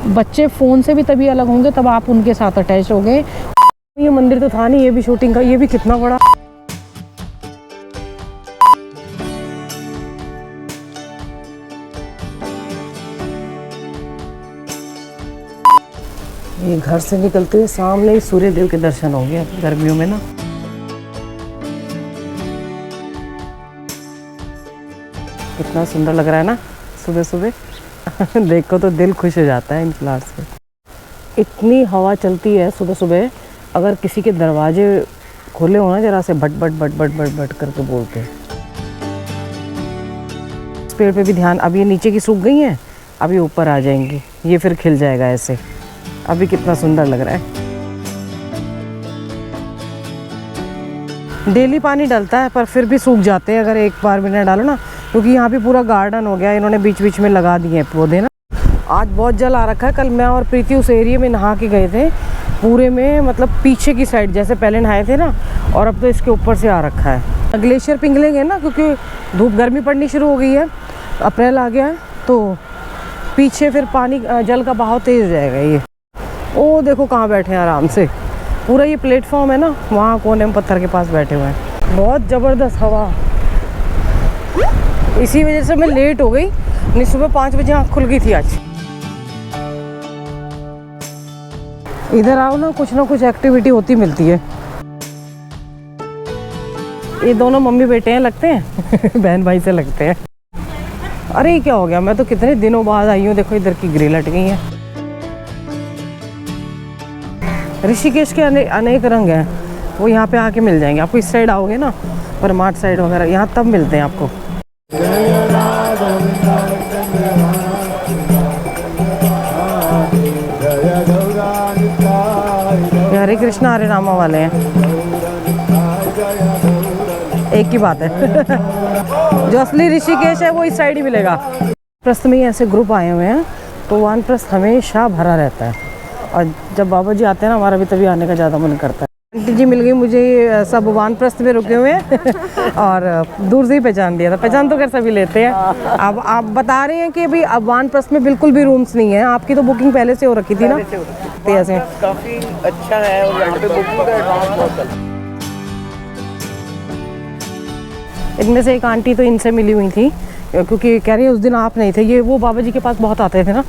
बच्चे फ़ोन से भी तभी अलग होंगे तब आप उनके साथ अटैच हो गए। ये मंदिर तो था नहीं, ये भी शूटिंग का, ये भी कितना बड़ा। ये घर से निकलते हुए सामने ही सूर्य देव के दर्शन हो गए गर्मियों में ना। कितना सुंदर लग रहा है ना सुबह सुबह। देखो तो दिल खुश हो जाता है इन फ्लावर्स से। इतनी हवा चलती है सुबह सुबह, अगर किसी के दरवाजे खोले हो ना जरा से but but but but but but करके बोलते हैं। इस पेड़ पे भी ध्यान, अब ये नीचे की सूख गई हैं, अभी ऊपर आ जाएंगी, ये फिर खिल जाएगा ऐसे। अभी कितना सुंदर लग रहा है। डेली पानी डलता है पर फिर भी सूख जाते हैं अगर एक बार भी ना डालो ना, क्योंकि यहाँ पे पूरा गार्डन हो गया, इन्होंने बीच बीच में लगा दिए हैं पौधे ना। आज बहुत जल आ रखा है। कल मैं और प्रीति उस एरिया में नहा के गए थे पूरे में, मतलब पीछे की साइड जैसे पहले नहाए थे ना, और अब तो इसके ऊपर से आ रखा है। ग्लेशियर पिघलेंगे ना, क्योंकि धूप गर्मी पड़नी शुरू हो गई है, अप्रैल आ गया है, तो पीछे फिर पानी जल का बहाव तेज हो जाएगा। ये ओ देखो कहाँ बैठे हैं आराम से, पूरा ये प्लेटफॉर्म है ना, वहाँ कोने में पत्थर के पास बैठे हुए हैं। बहुत ज़बरदस्त हवा, इसी वजह से मैं लेट हो गई, नहीं सुबह 5 बजे आँख खुल गई थी आज। इधर आओ ना कुछ एक्टिविटी होती मिलती है। ये दोनों मम्मी बेटे हैं लगते हैं। बहन भाई से लगते हैं। अरे क्या हो गया, मैं तो कितने दिनों बाद आई हूँ। देखो इधर की ग्रिल हट गई है। ऋषिकेश के अनेक रंग हैं, वो यहाँ पे आके मिल जाएंगे आपको। इस साइड आओगे ना, परमार्थ साइड वगैरह, यहाँ तब मिलते हैं आपको। हरे कृष्णा हरे रामा वाले हैं, एक ही बात है। जो असली ऋषिकेश है वो इस साइड ही मिलेगा। प्रस्थ में ऐसे ग्रुप आए हुए हैं, तो वानप्रस्थ हमेशा भरा रहता है, और जब बाबा जी आते हैं ना, हमारा भी तभी आने का ज़्यादा मन करता है। आंटी जी मिल गई मुझे, ये सब वानप्रस्थ में रुके हुए हैं। और दूर से ही पहचान दिया था, पहचान तो कर सभी लेते हैं। अब आप बता रहे हैं कि भाई अब वानप्रस्थ में बिल्कुल भी रूम्स नहीं है, आपकी तो बुकिंग पहले से हो रखी थी ना। ऐसे काफी अच्छा है, और यहाँ पे बुकिंग का एडवांस बहुत चलता है। इनमें से एक आंटी तो इनसे मिली हुई थी, क्योंकि कह रही है उस दिन आप नहीं थे। ये वो बाबा जी के पास बहुत आते थे ना,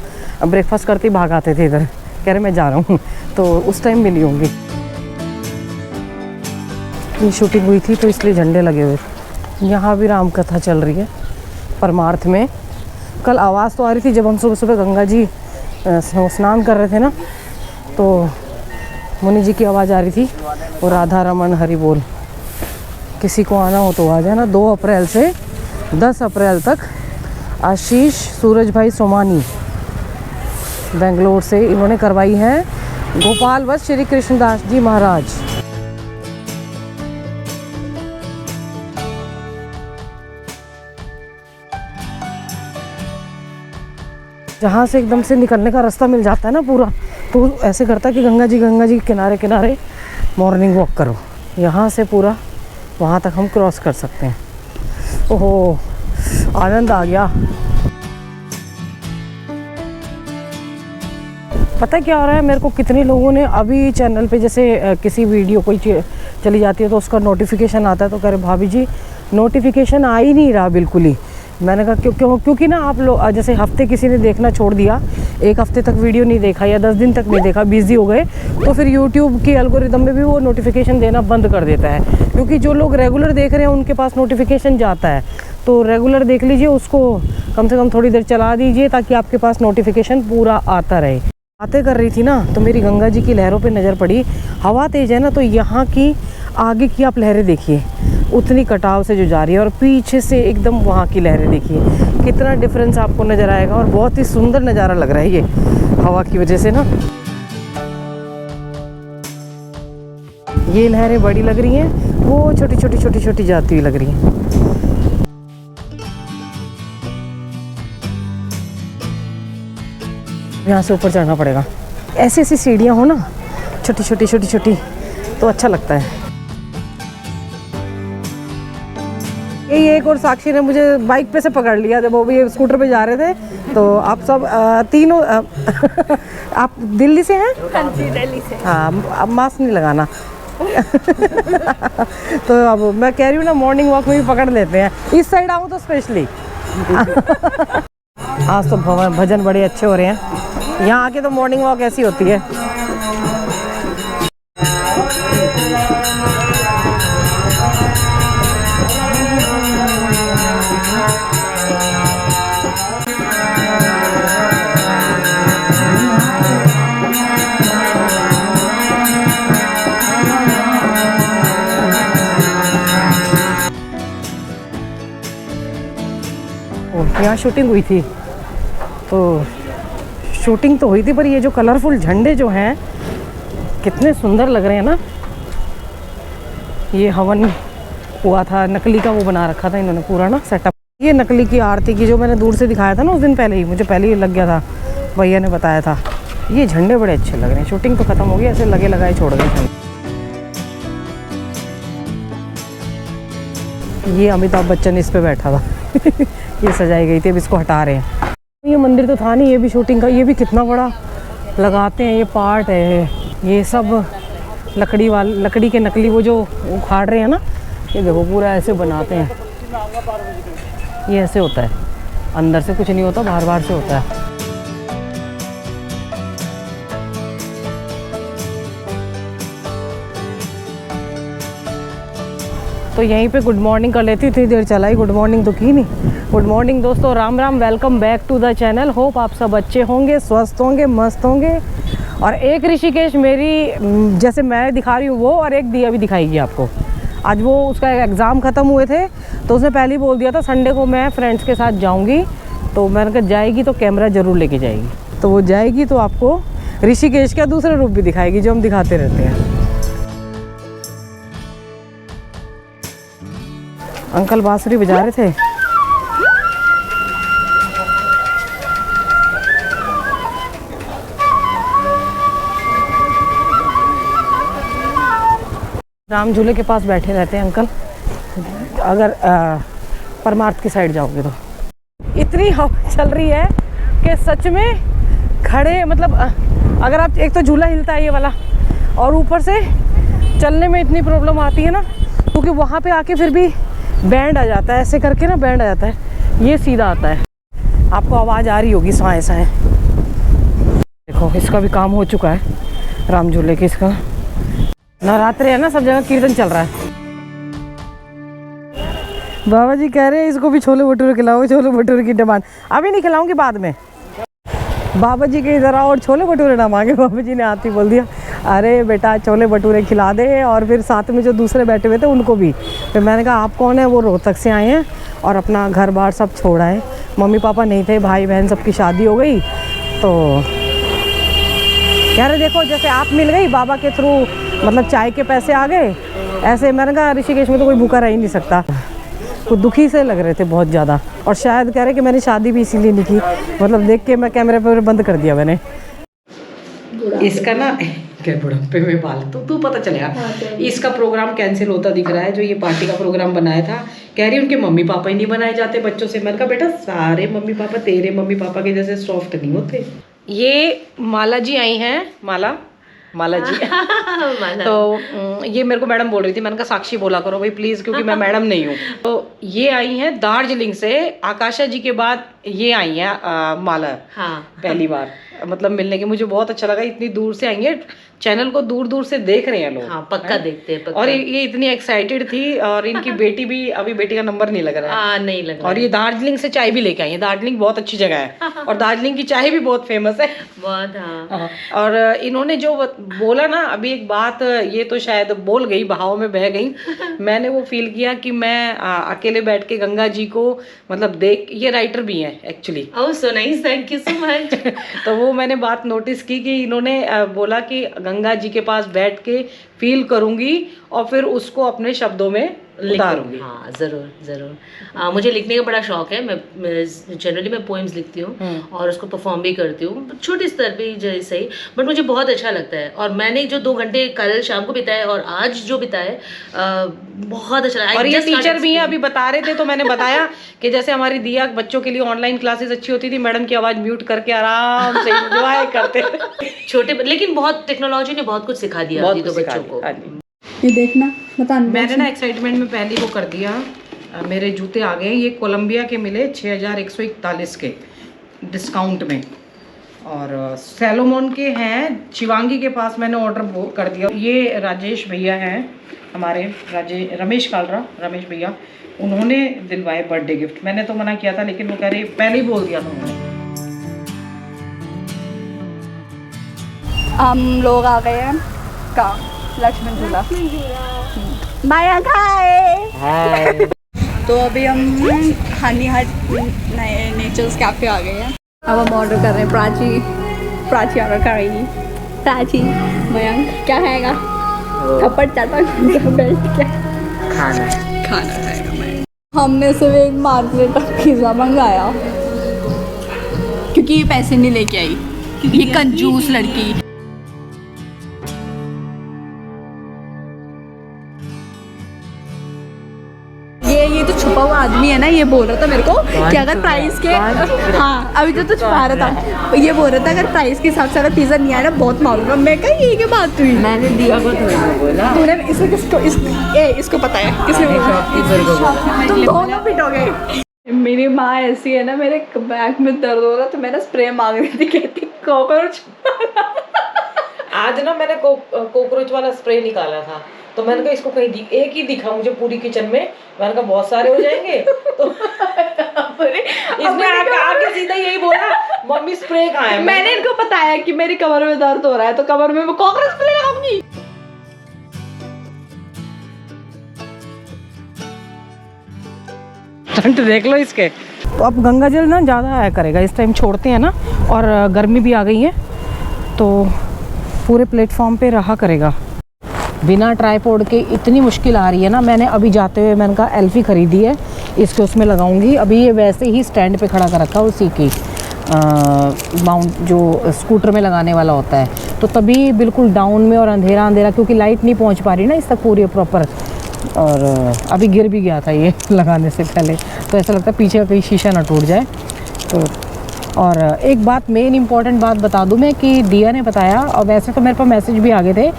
ब्रेकफास्ट करते ही भाग आते थे इधर, कह रहे मैं जा रहा हूँ, तो उस टाइम मिली होंगी। ये शूटिंग हुई थी तो इसलिए झंडे लगे हुए थे। यहाँ भी राम कथा चल रही है परमार्थ में। कल आवाज़ तो आ रही थी जब हम सुबह सुबह गंगा जी स्नान कर रहे थे ना, तो मुनि जी की आवाज़ आ रही थी, और राधा रमन हरि बोल। किसी को आना हो तो आ जाना। 2 अप्रैल से 10 अप्रैल तक आशीष सूरज भाई सोमानी बेंगलोर से इन्होंने करवाई है गोपाल वश श्री कृष्णदास जी महाराज। जहाँ से एकदम से निकलने का रास्ता मिल जाता है ना पूरा, तो ऐसे करता है कि गंगा जी के किनारे किनारे मॉर्निंग वॉक करो। यहाँ से पूरा वहाँ तक हम क्रॉस कर सकते हैं। ओहो आनंद आ गया। पता है क्या हो रहा है मेरे को, कितने लोगों ने अभी चैनल पे जैसे किसी वीडियो कोई चली जाती है तो उसका नोटिफिकेशन आता है, तो कह रहे भाभी जी नोटिफिकेशन आ ही नहीं रहा बिल्कुल ही। मैंने कहा क्योंकि ना आप लोग जैसे हफ्ते किसी ने देखना छोड़ दिया, 1 हफ्ते तक वीडियो नहीं देखा या 10 दिन तक नहीं देखा, बिजी हो गए, तो फिर यूट्यूब की एल्गोरिदम में भी वो नोटिफिकेशन देना बंद कर देता है। क्योंकि जो लोग रेगुलर देख रहे हैं उनके पास नोटिफिकेशन जाता है, तो रेगुलर देख लीजिए, उसको कम से कम थोड़ी देर चला दीजिए ताकि आपके पास नोटिफिकेशन पूरा आता रहे। बातें कर रही थी ना, तो मेरी गंगा जी की लहरों पे नज़र पड़ी। हवा तेज है ना, तो यहाँ की आगे की आप लहरें देखिए, उतनी कटाव से जो जा रही है, और पीछे से एकदम वहाँ की लहरें देखिए, कितना डिफरेंस आपको नज़र आएगा। और बहुत ही सुंदर नज़ारा लग रहा है ये हवा की वजह से ना। ये लहरें बड़ी लग रही हैं, वो छोटी छोटी जाती हुई लग रही हैं। यहाँ से ऊपर चढ़ना पड़ेगा। ऐसी सीढ़ियाँ हो ना, छोटी तो अच्छा लगता है। ये कार्तिक और साक्षी ने मुझे बाइक पे से पकड़ लिया जब वो भी स्कूटर पे जा रहे थे। तो आप सब तीनों आप दिल्ली से हैं? हाँ जी, दिल्ली से। हाँ, अब मास्क नहीं लगाना। तो अब मैं कह रही हूँ ना, मॉर्निंग वॉक में भी पकड़ लेते हैं, इस साइड आऊँ तो स्पेशली। आज तो भजन बड़े अच्छे हो रहे हैं यहाँ आके, तो मॉर्निंग वॉक ऐसी होती है। यहाँ शूटिंग हुई थी, तो शूटिंग तो हुई थी, पर ये जो कलरफुल झंडे जो हैं कितने सुंदर लग रहे हैं ना। ये हवन हुआ था, नकली का वो बना रखा था इन्होंने पूरा ना सेटअप। ये नकली की आरती की जो मैंने दूर से दिखाया था ना उस दिन, पहले ही मुझे पहले ही लग गया था, भैया ने बताया था। ये झंडे बड़े अच्छे लग रहे हैं। शूटिंग तो खत्म हो गई, ऐसे लगे लगाए छोड़ गए झंडे। ये अमिताभ बच्चन इस पे बैठा था। ये सजाई गई थी, अब इसको हटा रहे हैं। ये मंदिर तो था नहीं, ये भी शूटिंग का। ये भी कितना बड़ा लगाते हैं, ये पार्ट है। ये सब लकड़ी के नकली वो जो उखाड़ रहे हैं ना, ये देखो पूरा ऐसे बनाते हैं। ये ऐसे होता है, अंदर से कुछ नहीं होता, बाहर से होता है। तो यहीं पे गुड मॉर्निंग कर लेती, इतनी देर चलाई, गुड मॉर्निंग तो की नहीं। गुड मॉर्निंग दोस्तों, Ram Ram, welcome back to the channel. Hope आप सब अच्छे होंगे, स्वस्थ होंगे, मस्त होंगे। और एक ऋषिकेश मेरी जैसे मैं दिखा रही हूँ वो, और एक दिया भी दिखाएगी आपको। आज वो उसका एग्ज़ाम ख़त्म हुए थे, तो उसने पहले ही बोल दिया था संडे को मैं फ्रेंड्स के साथ जाऊँगी। तो मैंने कहा जाएगी तो कैमरा ज़रूर लेके जाएगी। तो वो जाएगी तो आपको ऋषिकेश का दूसरा रूप भी दिखाएगी जो हम दिखाते रहते हैं। अंकल बांसुरी बजा रहे थे। राम झूले के पास बैठे रहते हैं अंकल, अगर परमार्थ की साइड जाओगे तो। इतनी हवा चल रही है कि सच में खड़े, मतलब अगर आप, एक तो झूला हिलता है ये वाला, और ऊपर से चलने में इतनी प्रॉब्लम आती है ना, क्योंकि वहाँ पे आके फिर भी बैंड आ जाता है, ऐसे करके ना बैंड आ जाता है, ये सीधा आता है। आपको आवाज़ आ रही होगी साए साए। देखो इसका भी काम हो चुका है, राम झूले की। इसका नवरात्रि है ना, सब जगह कीर्तन चल रहा है। बाबा जी कह रहे हैं इसको भी छोले भटूरे खिलाओ, छोले भटूरे की डिमांड। अभी नहीं खिलाऊंगी, बाद में। बाबा जी के इधर आओ और छोले भटूरे ना मांगे। बाबा जी ने आते ही बोल दिया, अरे बेटा छोले भटूरे खिला दे, और फिर साथ में जो दूसरे बैठे हुए थे उनको भी। फिर मैंने कहा आप कौन है? वो रोहतक से आए हैं और अपना घर बार सब छोड़ा है, मम्मी पापा नहीं थे, भाई बहन सबकी शादी हो गई। तो कह रहे देखो जैसे आप मिल गई बाबा के थ्रू, मतलब चाय के पैसे आ गए ऐसे। मैंने कहा ऋषिकेश में तो कोई भूखा रह ही नहीं सकता। कुछ दुखी से लग रहे थे बहुत ज़्यादा, और शायद कह रहे कि मैंने शादी भी इसीलिए नहीं की, मतलब देख के मैं कैमरे पर बंद कर दिया मैंने। इसका ना क्या बुढ़ापे में बाल, तो तू पता चलेगा। इसका प्रोग्राम कैंसिल होता दिख रहा है, जो ये पार्टी का प्रोग्राम बनाया था। कह रही उनके मम्मी पापा ही नहीं बनाए जाते बच्चों से। मैंने कहा बेटा सारे मम्मी पापा तेरे मम्मी पापा के जैसे सॉफ्ट नहीं होते। ये माला जी आई हैं, माला जी। तो ये मेरे को मैडम बोल रही थी, मैंने कहा साक्षी बोला करो भाई प्लीज़, क्योंकि मैं मैडम नहीं हूँ। तो ये आई हैं दार्जिलिंग से, आकाशा जी के बाद ये आई हैं माला। हाँ, पहली बार मतलब मिलने के मुझे बहुत अच्छा लगा। इतनी दूर से आई है, चैनल को दूर दूर से देख रहे हैं लोग। हाँ, पक्का देखते हैं पक्का। और ये इतनी एक्साइटेड थी, और इनकी बेटी भी, अभी बेटी का नंबर नहीं लग रहा है। नहीं लग रहा। और ये दार्जिलिंग से चाय भी लेके आई है। दार्जिलिंग बहुत अच्छी जगह है, और दार्जिलिंग की चाय भी बहुत फेमस है बहुत। हाँ। और इन्होंने जो बोला ना अभी एक बात, ये तो शायद बोल गई, बहाव में बह गई। मैंने वो फील किया कि मैं अकेले बैठ के गंगा जी को मतलब देख, ये राइटर भी हैं actually. Oh so nice, thank you so much. तो वो मैंने बात नोटिस की कि इन्होंने बोला कि गंगा जी के पास बैठ के फील करूंगी और फिर उसको अपने शब्दों में उतारूंगी। हाँ ज़रूर ज़रूर। मुझे लिखने का बड़ा शौक है। मैं जनरली मैं पोएम्स लिखती हूँ और उसको परफॉर्म भी करती हूँ, छोटे स्तर पे जैसे ही, बट मुझे बहुत अच्छा लगता है। और मैंने जो 2 घंटे कल शाम को बिताए और आज जो बिताए, बहुत अच्छा लगा। और ये टीचर भी हैं, अभी बता रहे थे तो मैंने बताया कि जैसे हमारी दिया बच्चों के लिए ऑनलाइन क्लासेस अच्छी होती थी, मैडम की आवाज़ म्यूट करके आराम से एंजॉय करते छोटे, लेकिन बहुत टेक्नोलॉजी ने बहुत कुछ सिखा दिया अभी तो बच्चों को। ये देखना बता। मैंने ना एक्साइटमेंट में पहले वो कर दिया। मेरे जूते आ गए, ये कोलंबिया के मिले 6141 के डिस्काउंट में, और सैलोमोन के हैं। शिवांगी के पास मैंने ऑर्डर कर दिया। ये राजेश भैया हैं हमारे, रमेश कालरा, रमेश भैया, उन्होंने दिलवाए बर्थडे गिफ्ट। मैंने तो मना किया था, लेकिन वो कह रहे, पहले ही बोल दिया था उन्होंने। हम लोग आ गए हैं का लक्ष्मण झूला। माया खाए। तो अभी हम हनी हट नए नेचर्स कैफे आ गए हैं। अब हम ऑर्डर कर रहे हैं। प्राची ऑर्डर कर रही है। प्राची, मयंक क्या खाएगा? थप्पड़ चाटा बेल्ट क्या खाना खाएगा मयंक। हमने सिर्फ एक मार्गरेटा पिज़्ज़ा मंगाया क्योंकि ये पैसे नहीं लेके आई, ये कंजूस लड़की। ये तो छुपा हुआ आदमी है ना, ये बोल रहा था मेरे को कि अगर प्राइस के, हाँ अभी तो छुपा रहा था, ये बोल रहा था अगर प्राइस के हिसाब से अगर पिज़्ज़ा नहीं आया ना बहुत मारूंगा। मैं कहा ये क्या बात हुई? मैंने दिया को बोला, तूने इसको पता है किसने बोला? तुम दोनों पिटोगे। मेरी माँ ऐसी है ना, मेरे बैक में दर्द हो रहा तो मैंने स्प्रे मांग रही थी, कहती कॉकरोच। आज ना मैंने कॉकरोच वाला स्प्रे निकाला था, तो मैंने कहा इसको कहीं एक ही दिखा मुझे पूरी किचन में। मैंने कहा बहुत सारे हो जाएंगे, तो इसने आके सीधा यही बोला, मम्मी स्प्रे कहाँ है? मैंने इनको बताया कि मेरी कमर में दर्द हो रहा है, तो कमर में मैं कॉकरोच स्प्रे लगाऊंगी। देख लो इसके। तो अब गंगा जल ना ज़्यादा आया करेगा, इस टाइम छोड़ते हैं ना, और गर्मी भी आ गई है तो पूरे प्लेटफॉर्म पे रहा करेगा। बिना ट्राईपोड के इतनी मुश्किल आ रही है ना। मैंने अभी जाते हुए मैंने कहा एल्फी ख़रीदी है, इसको उसमें लगाऊंगी। अभी ये वैसे ही स्टैंड पे खड़ा कर रखा है उसी की माउंट जो स्कूटर में लगाने वाला होता है, तो तभी बिल्कुल डाउन में और अंधेरा अंधेरा, क्योंकि लाइट नहीं पहुंच पा रही ना इस तक पूरी प्रॉपर। और अभी गिर भी गया था ये लगाने से पहले, तो ऐसा लगता है पीछे का कहीं शीशा ना टूट जाए। तो और एक बात, मेन इम्पॉर्टेंट बात बता दूं मैं कि दिया ने बताया, और वैसे तो मेरे पास मैसेज भी आ गए थे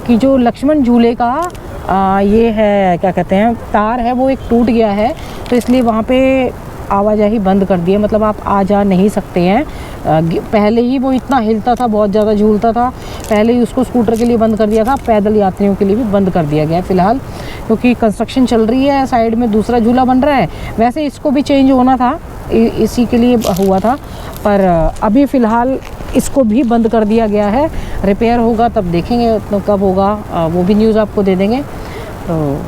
कि जो लक्ष्मण झूले का ये है, क्या कहते हैं, तार है, वो एक टूट गया है, तो इसलिए वहाँ पे आवाजाही बंद कर दी है, मतलब आप आ जा नहीं सकते हैं। पहले ही वो इतना हिलता था, बहुत ज़्यादा झूलता था, पहले ही उसको स्कूटर के लिए बंद कर दिया था, पैदल यात्रियों के लिए भी बंद कर दिया गया है फ़िलहाल, क्योंकि कंस्ट्रक्शन चल रही है, साइड में दूसरा झूला बन रहा है। वैसे इसको भी चेंज होना था, इसी के लिए हुआ था, पर अभी फ़िलहाल इसको भी बंद कर दिया गया है। रिपेयर होगा तब देखेंगे तो कब होगा, वो भी न्यूज़ आपको दे देंगे। तो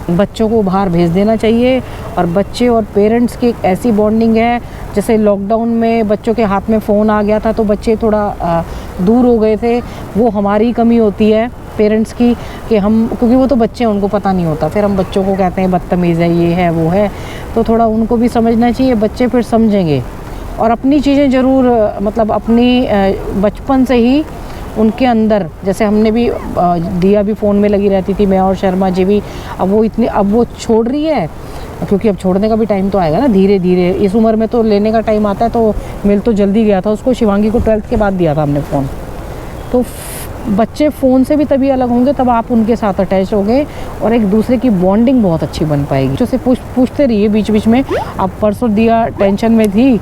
बच्चों को बाहर भेज देना चाहिए, और बच्चे और पेरेंट्स की एक ऐसी बॉन्डिंग है, जैसे लॉकडाउन में बच्चों के हाथ में फ़ोन आ गया था तो बच्चे थोड़ा दूर हो गए थे, वो हमारी कमी होती है पेरेंट्स की, कि हम, क्योंकि वो तो बच्चे हैं, उनको पता नहीं होता, फिर हम बच्चों को कहते हैं बदतमीज़ है, ये है वो है, तो थोड़ा उनको भी समझना चाहिए, बच्चे फिर समझेंगे। और अपनी चीज़ें ज़रूर, मतलब अपनी बचपन से ही उनके अंदर, जैसे हमने भी दिया भी फ़ोन में लगी रहती थी, मैं और शर्मा जी भी, अब वो छोड़ रही है, क्योंकि अब छोड़ने का भी टाइम तो आएगा ना धीरे धीरे। इस उम्र में तो लेने का टाइम आता है, तो मिल तो जल्दी गया था उसको। शिवांगी को 12th के बाद दिया था हमने फ़ोन। तो बच्चे फ़ोन से भी तभी अलग होंगे, तब आप उनके साथ अटैच होंगे और एक दूसरे की बॉन्डिंग बहुत अच्छी बन पाएगी। जो से पूछते रहिए बीच बीच में। अब परसों दिया टेंशन में थी,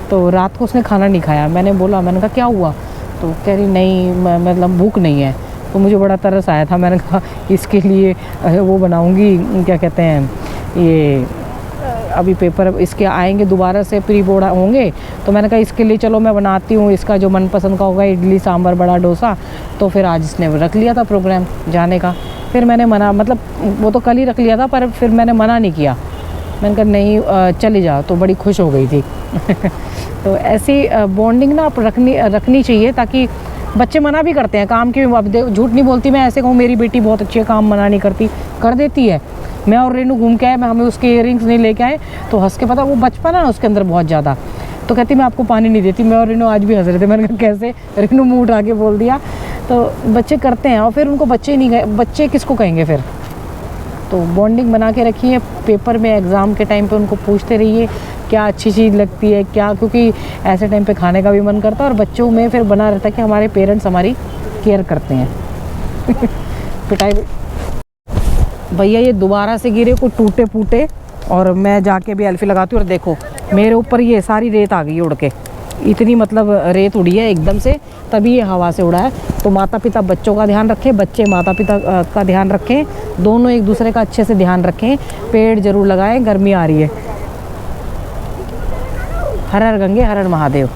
तो रात को उसने खाना नहीं खाया। मैंने कहा क्या हुआ, तो कह रही नहीं, मतलब भूख नहीं है। तो मुझे बड़ा तरस आया था, मैंने कहा इसके लिए वो बनाऊंगी, क्या कहते हैं, ये अभी पेपर इसके आएंगे दोबारा से, प्री बोर्ड होंगे, तो मैंने कहा इसके लिए चलो मैं बनाती हूँ, इसका जो मनपसंद का होगा, इडली सांभर बड़ा डोसा। तो फिर आज इसने रख लिया था प्रोग्राम जाने का, फिर मैंने मना, मतलब वो तो कल ही रख लिया था, पर फिर मैंने मना नहीं किया। मैंने कहा नहीं चली जाओ, तो बड़ी खुश हो गई थी। तो ऐसी बॉन्डिंग ना आप रखनी चाहिए, ताकि बच्चे मना भी करते हैं काम की, अब झूठ नहीं बोलती मैं, ऐसे कहूँ मेरी बेटी बहुत अच्छी है, काम मना नहीं करती, कर देती है। मैं और रेनू घूम के आए, मैं हमें उसके इयररिंग्स नहीं लेके आए तो हंस के, पता वो बचपन है ना उसके अंदर बहुत ज़्यादा, तो कहती मैं आपको पानी नहीं देती। मैं और रेनू आज भी हंस रहे थे, मैंने कहा कैसे, रेनू मुँह उठा के बोल दिया। तो बच्चे करते हैं और फिर उनको बच्चे नहीं गए, बच्चे किसको कहेंगे फिर। तो बॉन्डिंग बना के रखिए, पेपर में एग्ज़ाम के टाइम पे उनको पूछते रहिए क्या अच्छी चीज़ लगती है क्या, क्योंकि ऐसे टाइम पे खाने का भी मन करता है और बच्चों में फिर बना रहता है कि हमारे पेरेंट्स हमारी केयर करते हैं। पिटाई भैया ये दोबारा से गिरे को टूटे फूटे, और मैं जाके भी एल्फी लगाती हूँ और देखो मेरे ऊपर ये सारी रेत आ गई उड़ के, इतनी मतलब रेत उड़ी है एकदम से, तभी ये हवा से उड़ा है। तो माता पिता बच्चों का ध्यान रखें, बच्चे माता पिता का ध्यान रखें, दोनों एक दूसरे का अच्छे से ध्यान रखें, पेड़ जरूर लगाएं, गर्मी आ रही है। हर हर गंगे हर हर महादेव।